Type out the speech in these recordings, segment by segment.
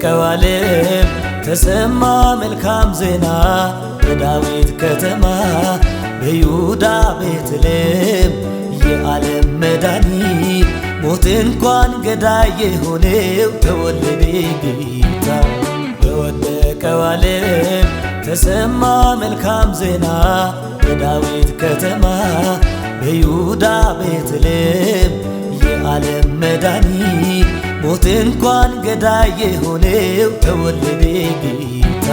በወደቀው ዓለም ተሰማ መልካም ዜና በዳዊት ከተማ በይሁዳ ቤተልሔም የዓለም መድኃኒት ሞት እንኳን ገዳይ የሆነው ተወለደ ጌታ። በወደቀው ዓለም ተሰማ መልካም ዜና በዳዊት ከተማ በይሁዳ ቤተልሔም የዓለም መድኃኒት ሞት እንኳን ገዳይ የሆነው ተወለደ ጌታ።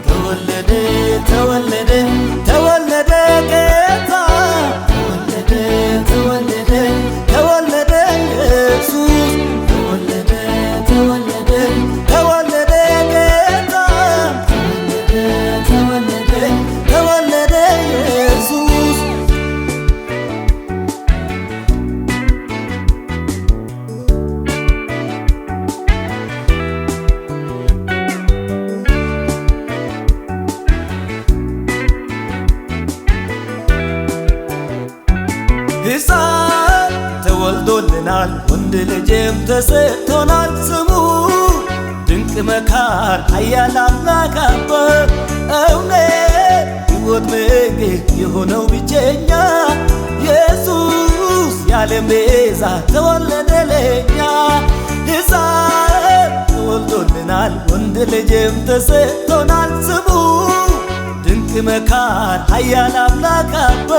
ተወለደ ተወለደ ተወለደ ጌታ ተወለደ ተወለደ ተወለደ ኢየሱስ ተወለደ ተወለደ ተወለደ ጌታ ተወለደ ተወለደ ኢየሱስ። ሕፃን ተወልዶልናል ወንድ ልጅም ተሰጥቶናል ስሙ ድንቅ መካር ኃያል አምላክ አባ እውነት ሕይወት ምግብ የሆነው ብቸኛ ኢየሱስ የዓለም ቤዛ ተወለደ ለኛ። ሕፃን ተወልዶልናል ወንድ ልጅም ተሰጥቶናል ስሙ ድንቅ መካር ኃያል አምላክ አባ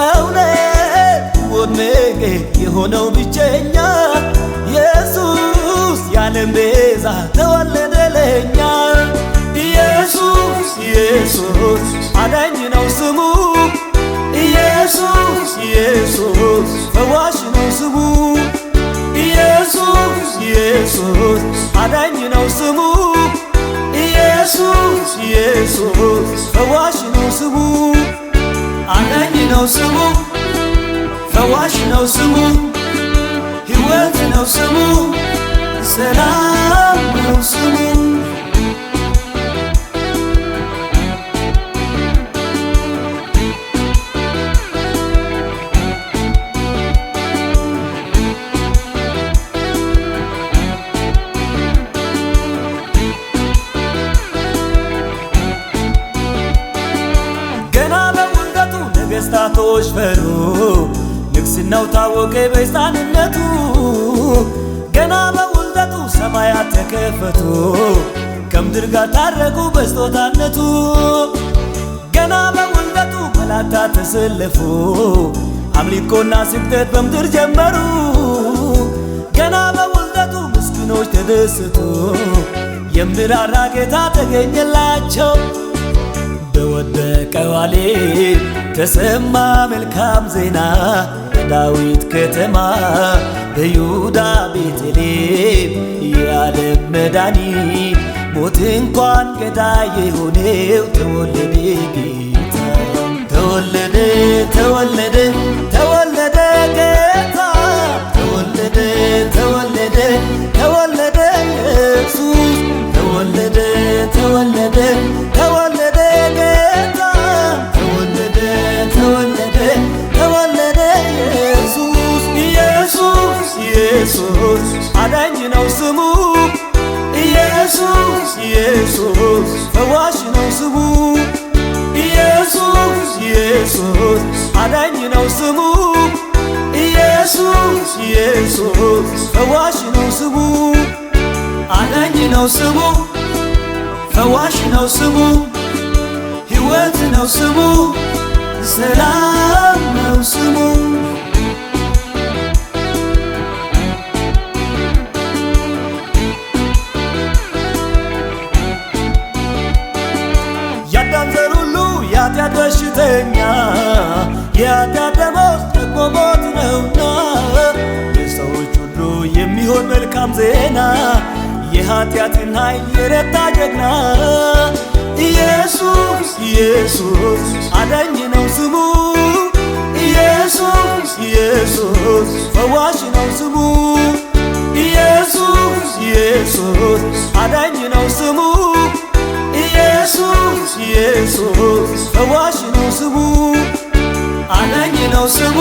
እውነት ምግብ የሆነው ብቸኛ ኢየሱስ የዓለም ቤዛ ተወለደ ለኛ። ኢየሱስ ኢየሱስ አዳኝ ነው ስሙ ኢየሱስ ኢየሱስ ፈዋሽ ነው ስሙ ኢየሱስ ኢየሱስ አዳኝ ነው ስሙ ኢየሱስ ኢየሱስ ፈዋሽ ነው ስሙ አዳኝ ነው ስሙ ፈዋሽ ነው ስሙ ሕይወት ነው ስሙ ሰላም ነው ስሙ። ገና በውልደቱ ነገሥታቶች ፈሩ ንግሥናው ታወቀ በሕፃንነቱ ገና በውልደቱ ሰማያት ተከፈቱ ከምድር ጋር ታረቁ በስጦታነቱ ገና በውልደቱ መላእክት ተሰለፉ አምልኮና ስግደት በምድር ጀመሩ ገና በውልደቱ ምስኪኖች ተደሰቱ የምድር ጌታ ተገኘላቸው። በወደቀው ዓለም ተሰማ መልካም ዜና በዳዊት ከተማ በይሁዳ ቤተልሔም የዓለም መድኃኒት ሞት እንኳን ገዳይ የሆነው ተወለደ ጌታ። ተወለደ ተወለደ ተወለደ ጌታ ተወለደ ተወለደ ተወለደ ኢየሱስ ተወለደ ተወለደ ተወለደ ጌታ ተወለደ ተወለደ ተወለደ ኢየሱስ። ኢየሱስ ኢየሱስ አዳኝ ነው ስሙ ኢየሱስ ኢየሱስ ፈዋሽ ነው ስሙ ኢየሱስ ኢየሱስ አዳኝ ነው ስሙ ኢየሱስ ኢየሱስ ፈዋሽ ነው ስሙ አዳኝ ነው ስሙ ፈዋሽ ነው ስሙ ሕይወት ነው ስሙ ሰላም ነው ስሙ። የአዳም ዘር ሁሉ የኃጢአት በሽተኛ የኃጢአት ደመወዝ ደግሞ ሞት ነውና የሰዎች ሁሉ የሚሆን መልካም ዜና የኃጢአትን ኃይል የረታ ጀግና ኢየሱስ ኢየሱስ አዳኝ ነው ስሙ ኢየሱስ ኢየሱስ ፈዋሽ ነው ስሙ ኢየሱስ ኢየሱስ አዳኝ ነው ስሙ ኢየሱስ ኢየሱስ ፈዋሽ ነው ስሙ አዳኝ ነው ስሙ